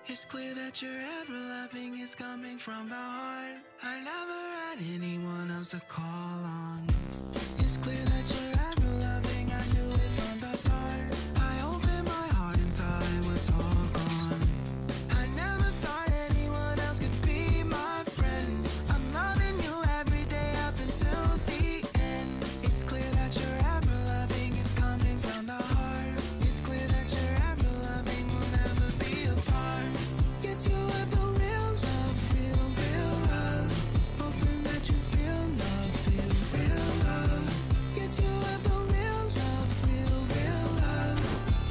It's clear that your ever loving is coming from the heart. I never had anyone else to call on. It's clear that you're ever loving, I knew it from the start. I opened my heart and saw it was all gone. I never thought anyone else could be my friend. I'm loving you every day up until the end. It's clear that you're ever loving, it's coming from the heart. It's clear that you're ever loving, we'll never be apart. Yes, you have the real love, real, real love. Hoping that you feel love, feel real love. Yes, you have the real love, real, real love.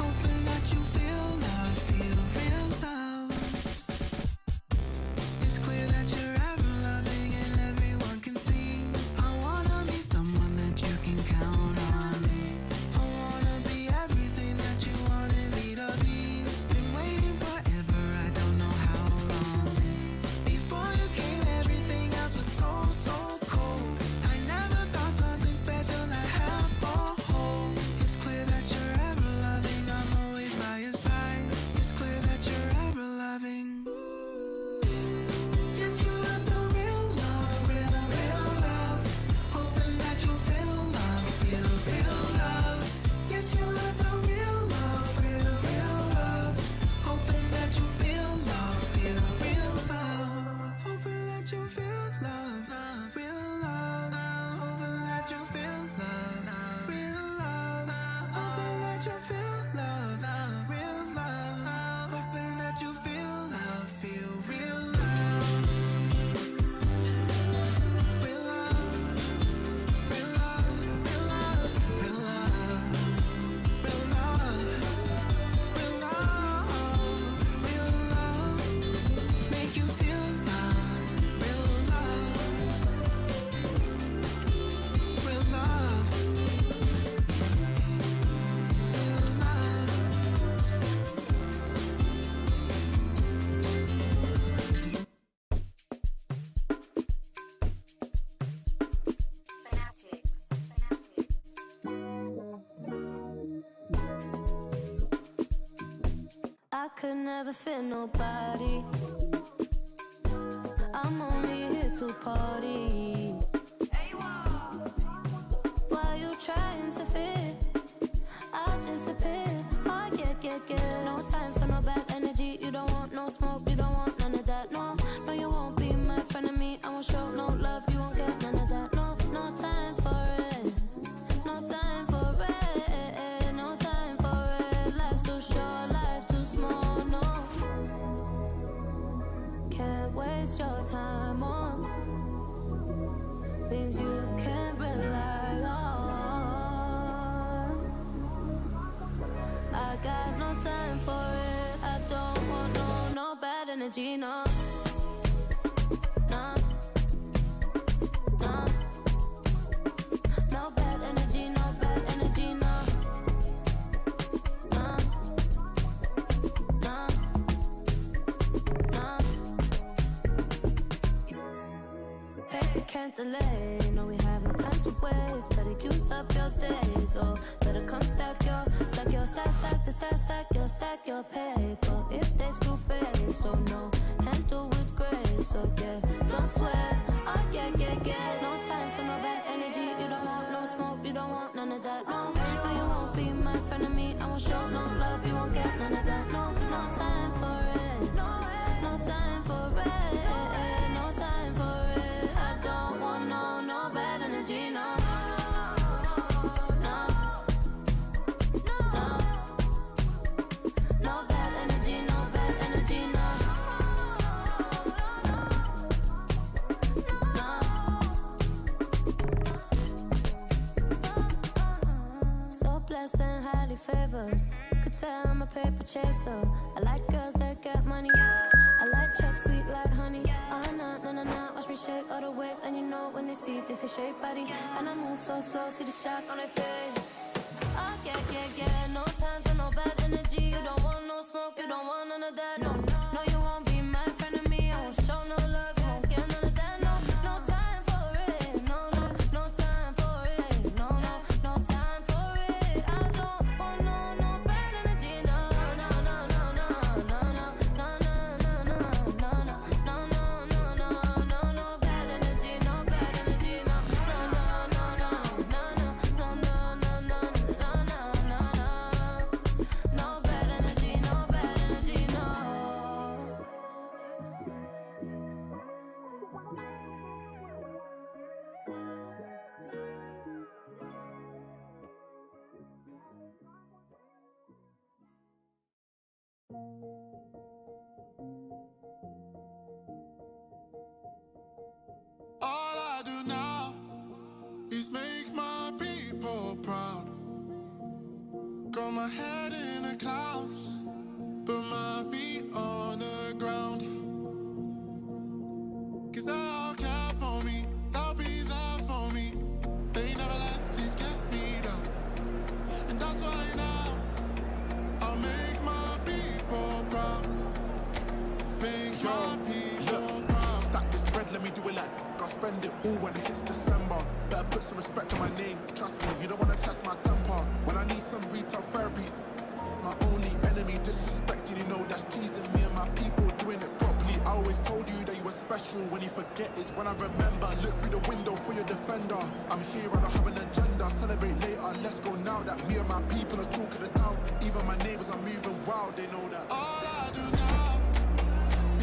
Hoping that you feel love, feel real love. It's clear that you're ever loving and everyone can see. I wanna be someone that you can count on. I wanna be everything that you wanted me to be. Been waiting forever, I don't know how long. Before you came, everything else was so, so cold. I never found something special I have for home. It's clear that you're ever loving, I'm always by your side. It's clear that you're ever loving. Yes, you have the real love, real, real love. Hoping that you feel love, feel real love. Yes, you have the real love, real, real love. Hoping that you feel love, feel real love. Hoping that you feel love, love, real love. Hoping that you feel love, real love. Hoping that you feel love, real love. Hoping that you feel love, feel real love. Real love, real love, real love, real love, real love, real love, real love. Make you feel love, real love, real love, real love. I could never fit nobody. I'm only here to party. While you trying to fit, I'll disappear. Oh yeah. No time for no bad energy. You don't want no smoke, you don't want none of that. No, no, you won't be my friend of me. I won't show no love, you won't get none of that. No, no time for it. No time for it. No time for it. Life's too short, life's too small. No, can't waste your time on things you can't rely on. I got no time for it. I don't want no bad energy, no. No, no, no bad energy, no bad energy, no. No, no, no. Hey, can't delay. No, we have no time to waste. Better use up your days, or better come stack your stack your paper. If they screw face, so no, handle with grace. So yeah, don't sweat. Oh yeah. No time for no bad energy. You don't want no smoke, you don't want none of that. No, no, you won't be my friend of me. I won't show no love, you won't get none of that. No, no time for it. No time for it. No time for it. I don't want no bad energy, no. No, no bad energy, no bad energy, no. So blessed and highly favored. Could tell I'm a paper chaser. I like girls that get money. I like checks sweet like honey. Oh no, watch me shake all the ways. And you know when they see this is shape body. And I move so slow, see the shock on their face. Oh yeah. No time for no bad energy. You don't want no smoke, you don't want none of that. No, you won't be my friend of me. I won't show no love, you won't get none of that. No time for it. No time for it. No time for it. I don't want no bad energy. No. people proud. Got my head in the clouds, put my feet on the ground. Cause they all care for me, they'll be there for me. They never let things get me down. And that's why now I'll make my people proud. Make my people proud. Stack this bread, let me do it like I'll spend it all when it hits December. Better put some respect on my name. Trust me, you don't wanna test my temper. When I need some retail therapy, my only enemy disrespecting, you know that's teasing me and my people doing it properly. I always told you that you were special. When you forget is when I remember. Look through the window for your defender. I'm here, I don't have an agenda. Celebrate later, let's go now. That me and my people are talking the town. Even my neighbors are moving wild, they know that. All I do now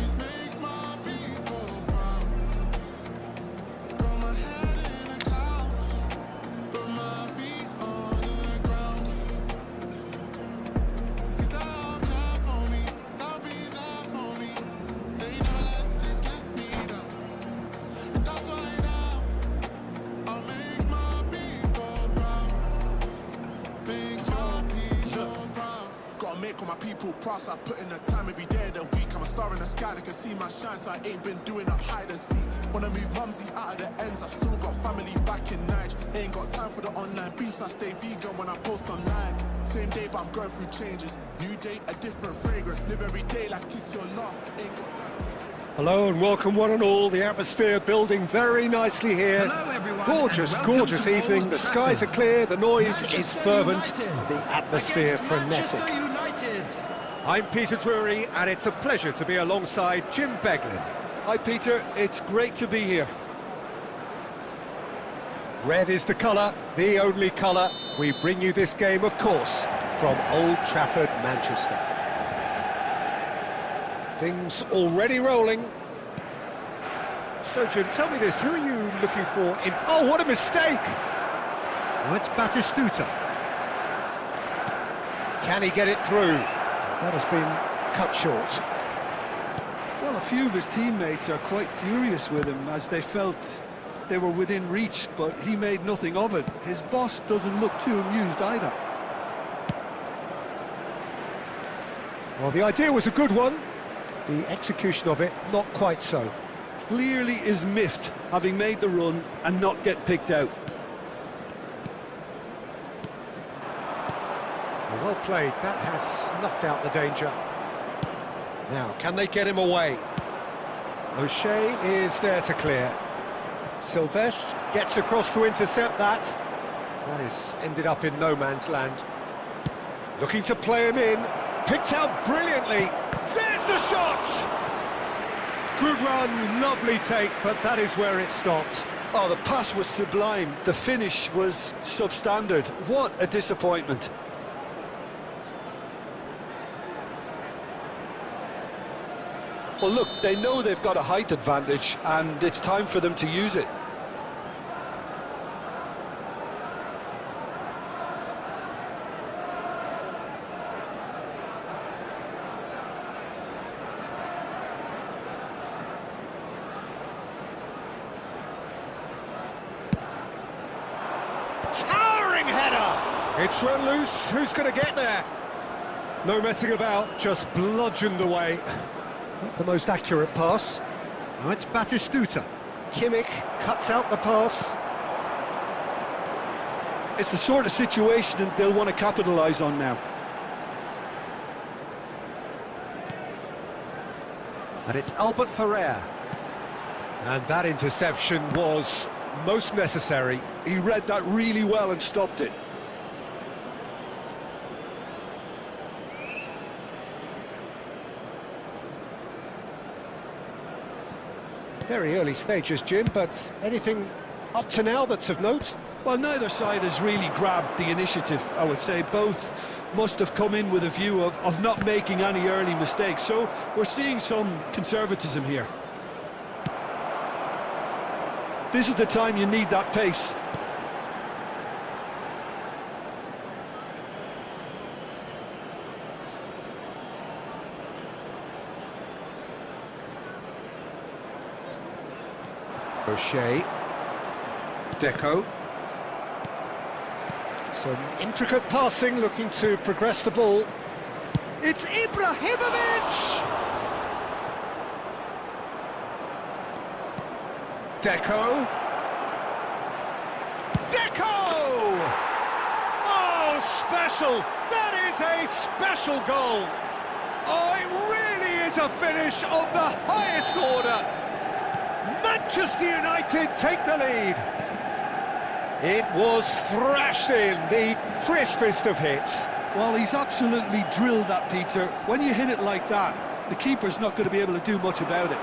is make my people proud. Got my head in the clouds, put my feet on the ground. Cause they all care for me, they'll be there for me. They never let this get me down. And that's why now I'll make my people proud. Make my people proud. Gotta make all my people proud, so I put in the time every day of the week. I'm a star in the sky, they can see my shine, so I ain't been doing up hide and seek. Wanna move mumsy out of the ends, I've still got family back in Niger. Ain't got time for the online beefs, I stay vegan when I post online. Same day, but I'm going through changes. New day, a different fragrance. Live every day like it's your last. Ain't got time to be. Hello and welcome one and all. The atmosphere building very nicely here. Hello everyone. Gorgeous, and welcome gorgeous to evening. Old The skies are Trafford. clear, the noise is Manchester fervent, United the atmosphere against frenetic. Manchester United. I'm Peter Drury and it's a pleasure to be alongside Jim Beglin. Hi Peter, it's great to be here. Red is the colour, the only colour. We bring you this game, of course, from Old Trafford, Manchester. Things already rolling. So, Jim, tell me this, who are you looking for in... Oh, what a mistake! Oh, it's Batistuta. Can he get it through? That has been cut short. Well, a few of his teammates are quite furious with him as they felt they were within reach, but he made nothing of it. His boss doesn't look too amused either. Well, the idea was a good one. The execution of it, not quite so. Clearly is miffed, having made the run and not get picked out. Well played, that has snuffed out the danger. Now, can they get him away? O'Shea is there to clear. Silvestre gets across to intercept that. That is ended up in no man's land. Looking to play him in. Picked out brilliantly. There's the shot! Good run, lovely take, but that is where it stopped. Oh, the pass was sublime. The finish was substandard. What a disappointment. Well, look, they know they've got a height advantage, and it's time for them to use it. Towering header! It's run loose, who's going to get there? No messing about, just bludgeoned away. Not the most accurate pass. Now it's Batistuta. Kimmich cuts out the pass. It's the sort of situation that they'll want to capitalise on now. And it's Albert Ferrer. And that interception was most necessary. He read that really well and stopped it. Very early stages, Jim, but anything up to now that's of note? Well, neither side has really grabbed the initiative, I would say. Both must have come in with a view of not making any early mistakes. So we're seeing some conservatism here. This is the time you need that pace. O'Shea. Deco. Some intricate passing, looking to progress the ball. It's Ibrahimovic! Deco! Oh, special! That is a special goal! Oh, it really is a finish of the highest order! Manchester United take the lead! It was thrashed in, the crispest of hits. Well, he's absolutely drilled that, Peter. When you hit it like that, the keeper's not going to be able to do much about it.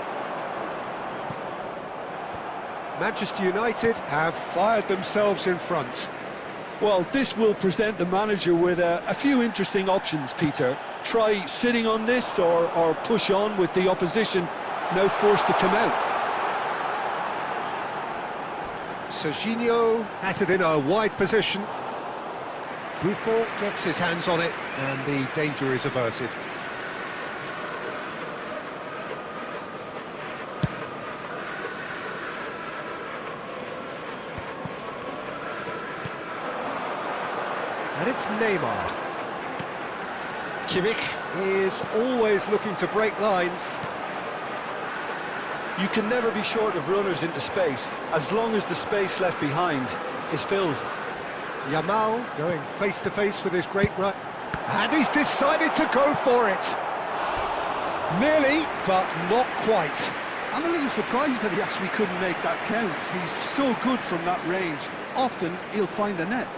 Manchester United have fired themselves in front. Well, this will present the manager with a few interesting options, Peter. Try sitting on this or push on with the opposition now forced to come out. Serginho has it in a wide position. Buffon gets his hands on it and the danger is averted. And it's Neymar. Kimmich is always looking to break lines. You can never be short of runners into space, as long as the space left behind is filled. Yamal going face-to-face with his great run. And he's decided to go for it. Nearly, but not quite. I'm a little surprised that he actually couldn't make that count. He's so good from that range. Often, he'll find the net.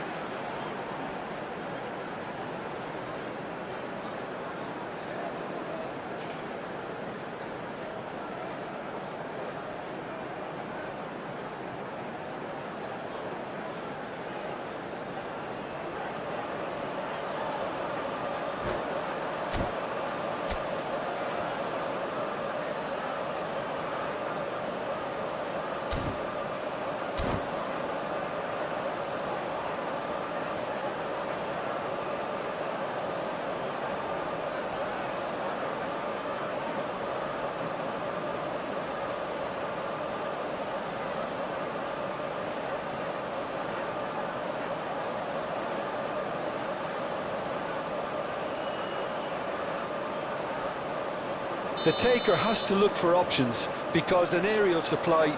The taker has to look for options because an aerial supply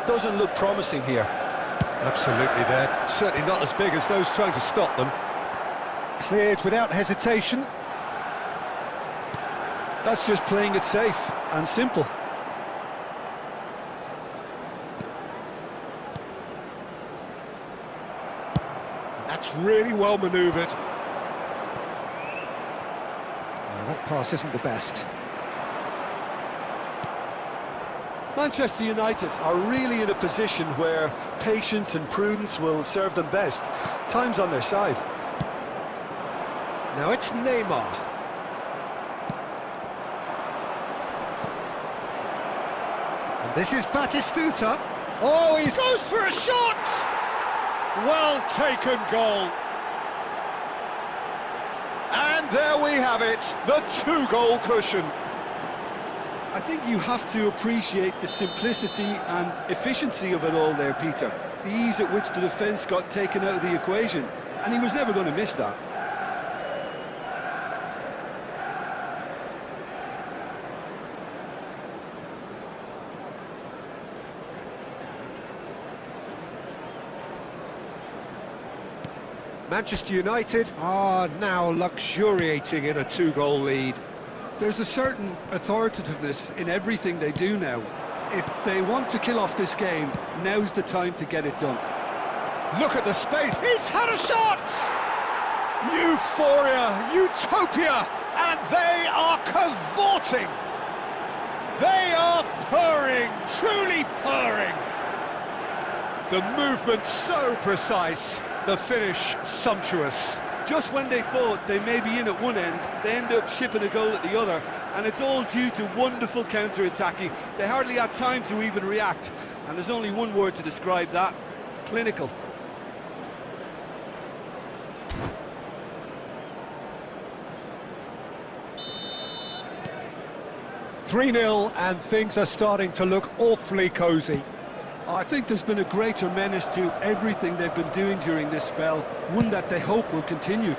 doesn't look promising here. Absolutely, they're certainly not as big as those trying to stop them. Cleared without hesitation. That's just playing it safe and simple. And that's really well manoeuvred. That pass isn't the best. Manchester United are really in a position where patience and prudence will serve them best. Time's on their side. Now it's Neymar. And this is Batistuta. Oh, he goes for a shot! Well taken goal. And there we have it, the two-goal cushion. I think you have to appreciate the simplicity and efficiency of it all there, Peter. The ease at which the defence got taken out of the equation, and he was never going to miss that. Manchester United are now luxuriating in a two-goal lead. There's a certain authoritativeness in everything they do now. If they want to kill off this game, now's the time to get it done. Look at the space, he's had a shot! Euphoria, utopia, and they are cavorting! They are purring, truly purring! The movement so precise, the finish sumptuous. Just when they thought they may be in at one end, they end up shipping a goal at the other, and it's all due to wonderful counter-attacking. They hardly had time to even react, and there's only one word to describe that: clinical. Three 3-0, and things are starting to look awfully cosy. I think there's been a greater menace to everything they've been doing during this spell, one that they hope will continue.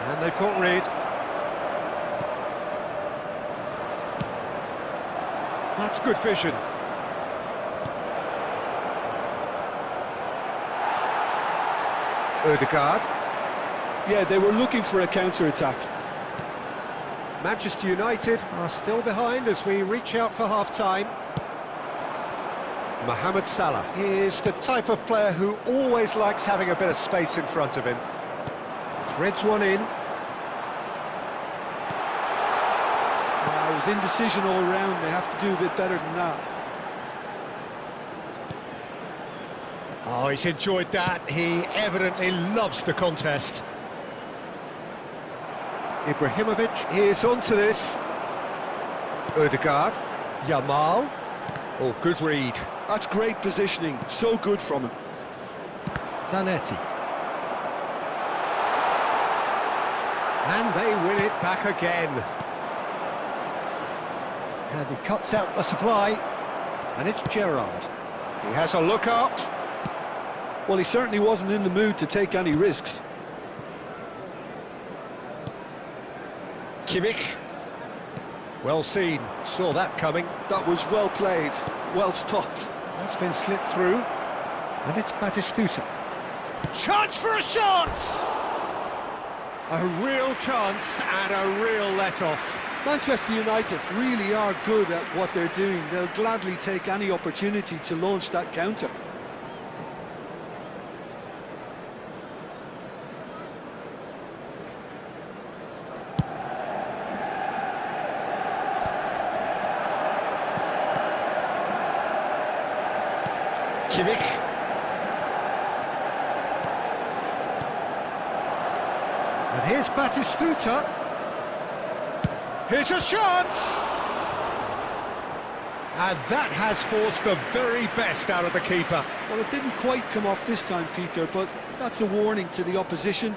And they've caught Reed. That's good vision. Odegaard. Yeah, they were looking for a counter-attack. Manchester United are still behind as we reach out for half-time. Mohamed Salah is the type of player who always likes having a bit of space in front of him. Threads one in. It was indecision all round. They have to do a bit better than that. Oh, he's enjoyed that. He evidently loves the contest. Ibrahimovic is onto this. Odegaard. Yamal. Oh, good read. That's great positioning. So good from him. Zanetti. And they win it back again. And he cuts out the supply. And it's Gerrard. He has a look up. Well, he certainly wasn't in the mood to take any risks. Kimmich. Well seen. Saw that coming. That was well played. Well stopped. That's been slipped through. And it's Batistuta. Chance for a shot! A real chance and a real let-off. Manchester United really are good at what they're doing. They'll gladly take any opportunity to launch that counter. Kimmich. And here's Batistuta. Here's a chance! And that has forced the very best out of the keeper. Well, it didn't quite come off this time, Peter, but that's a warning to the opposition.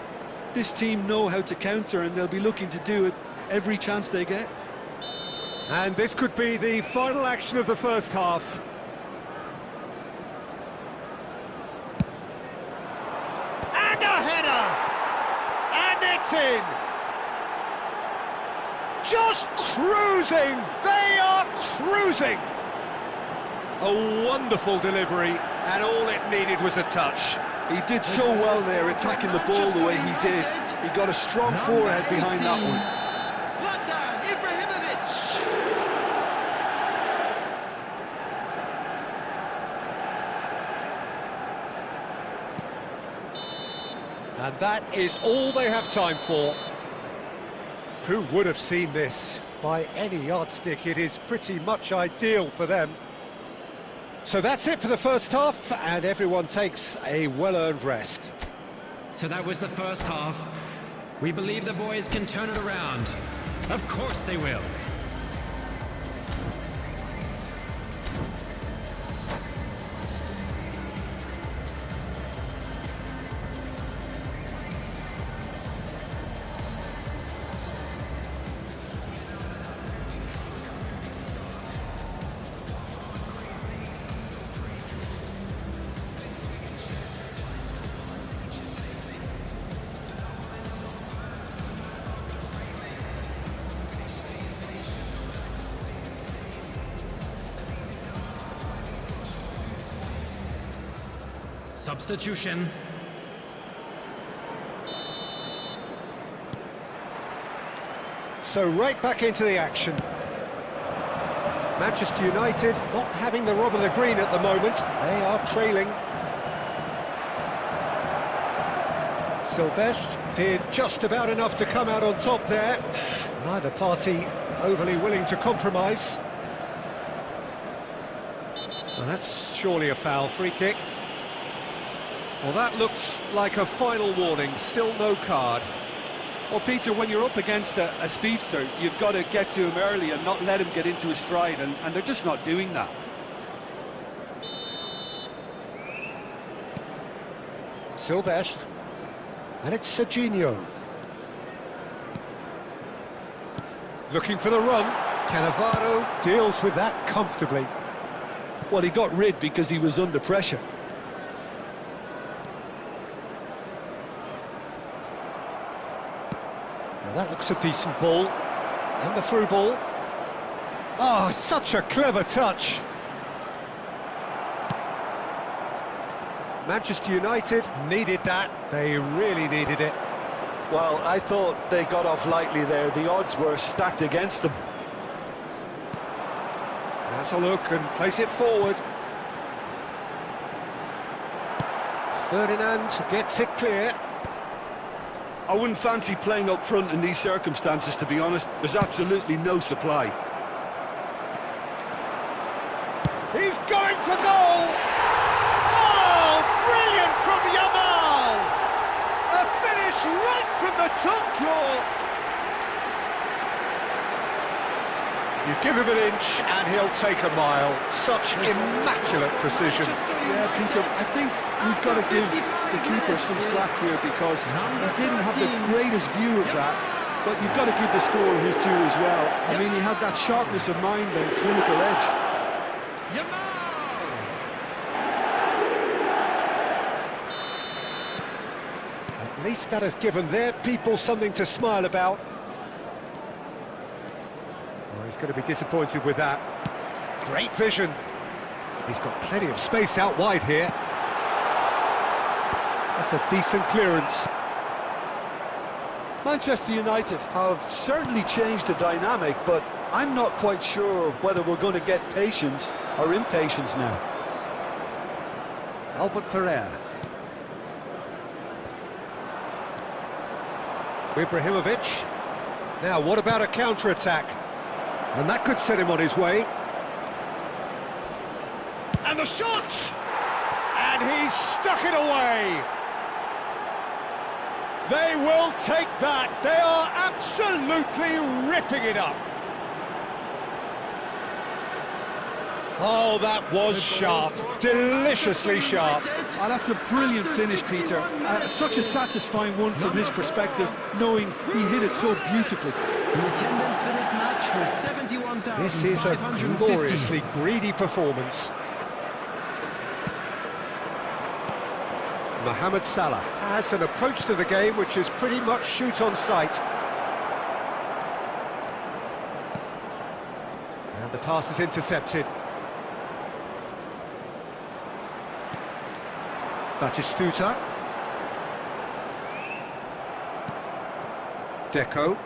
This team know how to counter, and they'll be looking to do it every chance they get. And this could be the final action of the first half. And a header! And it's in! Just cruising! They are cruising! A wonderful delivery, and all it needed was a touch. He did so well there, attacking the ball the way he did. He got a strong forehead behind that one. And that is all they have time for. Who would have seen this? By any yardstick, it is pretty much ideal for them. So that's it for the first half, and everyone takes a well-earned rest. So that was the first half. We believe the boys can turn it around. Of course they will. Substitution. So right back into the action. Manchester United not having the rub of the green at the moment. They are trailing. Silvestre did just about enough to come out on top there. Neither party overly willing to compromise. Well, that's surely a foul. Free kick. Well, that looks like a final warning, still no card. Well, Peter, when you're up against a speedster, you've got to get to him early and not let him get into his stride, and they're just not doing that. Silvestre. And it's Serginho. Looking for the run. Cannavaro deals with that comfortably. Well, he got rid because he was under pressure. Now that looks a decent ball. And the through ball. Oh, such a clever touch. Manchester United needed that. They really needed it. Well, I thought they got off lightly there. The odds were stacked against them. Has a look and place it forward. Ferdinand gets it clear. I wouldn't fancy playing up front in these circumstances, to be honest. There's absolutely no supply. He's going for goal! Oh, brilliant from Yamal! A finish right from the top draw. You give him an inch and he'll take a mile. Such immaculate precision. Yeah, Peter, I think we've got to give the keeper some slack here because he didn't have the greatest view of that. But you've got to give the scorer his due as well. I mean, he had that sharpness of mind and clinical edge. At least that has given their people something to smile about. Oh, he's going to be disappointed with that. Great vision. He's got plenty of space out wide here. That's a decent clearance. Manchester United have certainly changed the dynamic, but I'm not quite sure whether we're going to get patience or impatience now. Albert Ferrer. Ibrahimovic. Now, what about a counter-attack? And that could set him on his way. And the shot! And he's stuck it away! They will take that. They are absolutely ripping it up. Oh, that was sharp. Deliciously sharp. Oh, that's a brilliant finish, Peter. Such a satisfying one from his perspective, knowing he hit it so beautifully. The attendance for this match was 71,550. This is a gloriously greedy performance. Mohamed Salah has an approach to the game which is pretty much shoot on sight. And the pass is intercepted. Batistuta. Deco.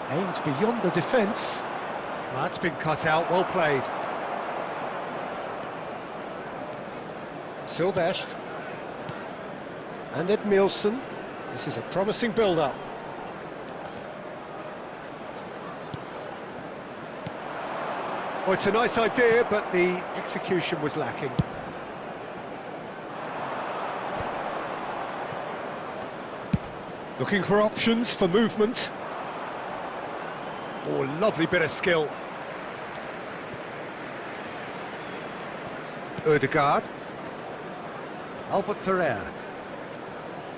Aimed beyond the defence. That's been cut out, well played. Sylvestre. And Edmilson. This is a promising build-up. Well, it's a nice idea, but the execution was lacking. Looking for options for movement. Oh, lovely bit of skill. Ødegaard. Albert Ferrer.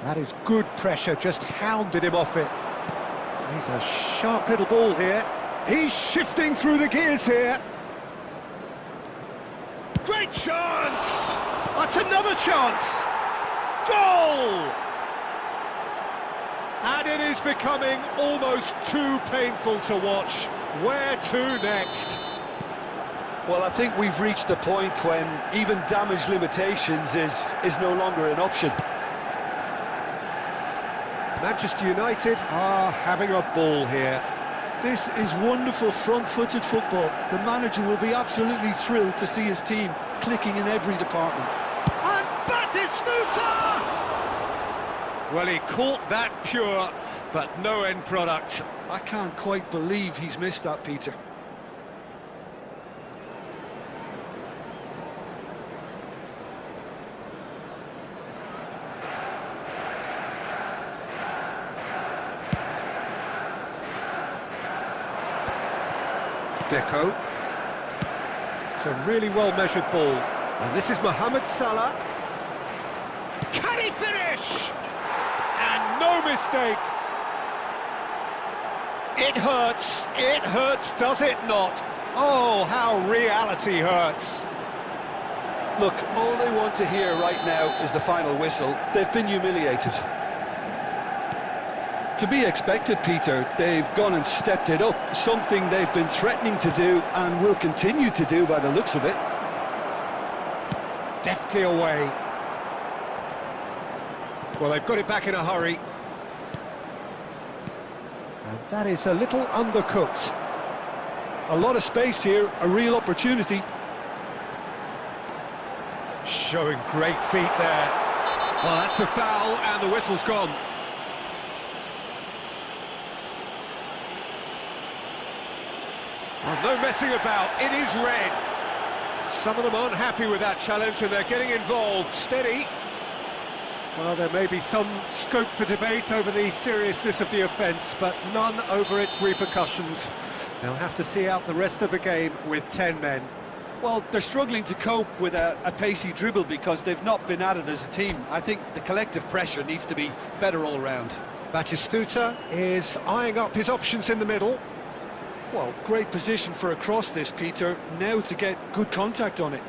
That is good pressure, just hounded him off it. He's a sharp little ball here. He's shifting through the gears here. Great chance! That's another chance! Goal! And it is becoming almost too painful to watch. Where to next? Well, I think we've reached the point when even damage limitations is no longer an option. Manchester United are having a ball here. This is wonderful front-footed football. The manager will be absolutely thrilled to see his team clicking in every department. And Batistuta! Well, he caught that pure, but no end product. I can't quite believe he's missed that, Peter. Deco. It's a really well-measured ball. And this is Mohamed Salah. Can he finish? And no mistake. It hurts, does it not? Oh, how reality hurts. Look, all they want to hear right now is the final whistle. They've been humiliated. To be expected, Peter. They've gone and stepped it up, something they've been threatening to do and will continue to do by the looks of it. Deftly away. Well, they've got it back in a hurry. And that is a little undercooked. A lot of space here, a real opportunity. Showing great feet there. Well, that's a foul, and the whistle's gone. Well, no messing about, it is red. Some of them aren't happy with that challenge and they're getting involved. Steady. Well, there may be some scope for debate over the seriousness of the offence, but none over its repercussions. They'll have to see out the rest of the game with 10 men. Well, they're struggling to cope with a pacey dribble because they've not been at it as a team. I think the collective pressure needs to be better all round. Batistuta is eyeing up his options in the middle. Well, great position for a cross this, Peter. Now to get good contact on it.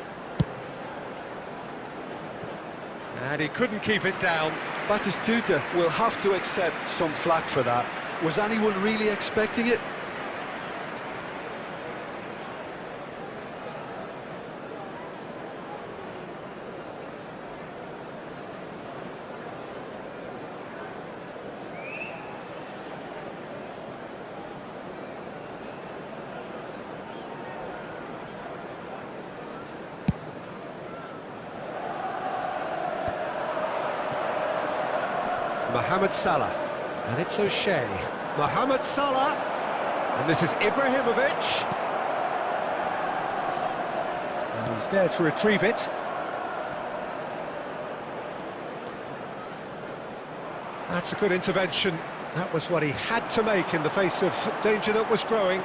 And he couldn't keep it down. Batistuta will have to accept some flack for that. Was anyone really expecting it? Mohamed Salah, and it's O'Shea. Mohamed Salah, and this is Ibrahimovic. And he's there to retrieve it. That's a good intervention. That was what he had to make in the face of danger that was growing.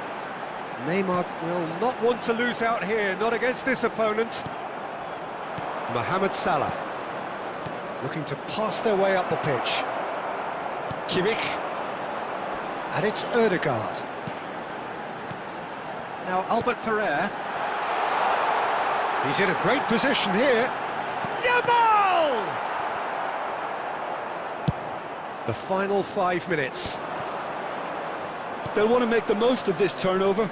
Neymar will not want to lose out here, not against this opponent. Mohamed Salah, looking to pass their way up the pitch. Kimmich, and it's Ødegaard. Now Albert Ferrer. He's in a great position here. Yamal! The final 5 minutes. They'll want to make the most of this turnover.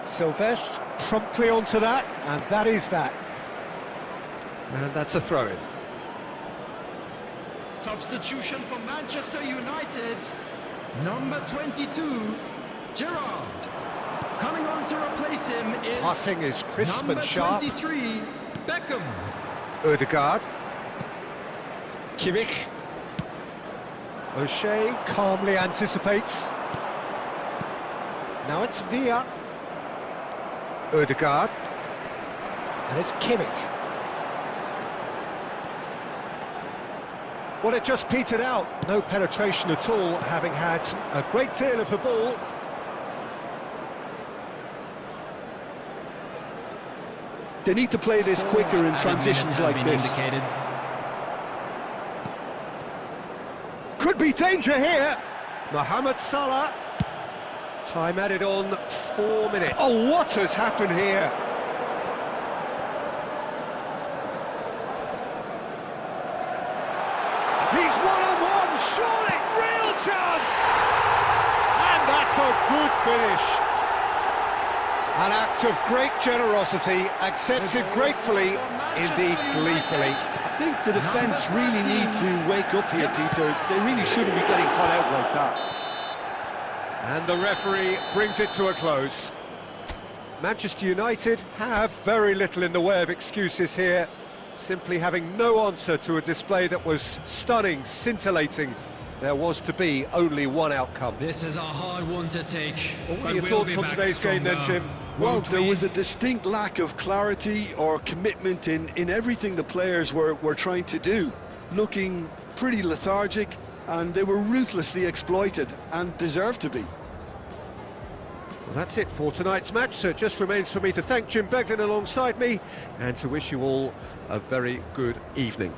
Silvestre promptly onto that, and that is that. And that's a throw-in. Substitution for Manchester United, number 22, Gerrard. Coming on to replace him is Passing is crisp and sharp. Number 23, Beckham. Ødegaard. Kimmich. O'Shea calmly anticipates. Now it's Villa. Ødegaard. And it's Kimmich. Well, it just petered out. No penetration at all, having had a great deal of the ball. They need to play this quicker in transitions like this. Could be danger here. Mohamed Salah. Time added on 4 minutes. Oh, what has happened here? He's one-on-one, surely, real chance! And that's a good finish. An act of great generosity, accepted gratefully, indeed gleefully. I think the defence really need to wake up here, Peter. They really shouldn't be getting caught out like that. And the referee brings it to a close. Manchester United have very little in the way of excuses here, simply having no answer to a display that was stunning, scintillating. There was to be only one outcome. This is a hard one to take. Well, what are your thoughts on today's game then, Jim? Well, there was a distinct lack of clarity or commitment in everything the players were trying to do. Looking pretty lethargic, and they were ruthlessly exploited, and deserved to be. Well, that's it for tonight's match, so it just remains for me to thank Jim Beglin alongside me, and to wish you all a very good evening.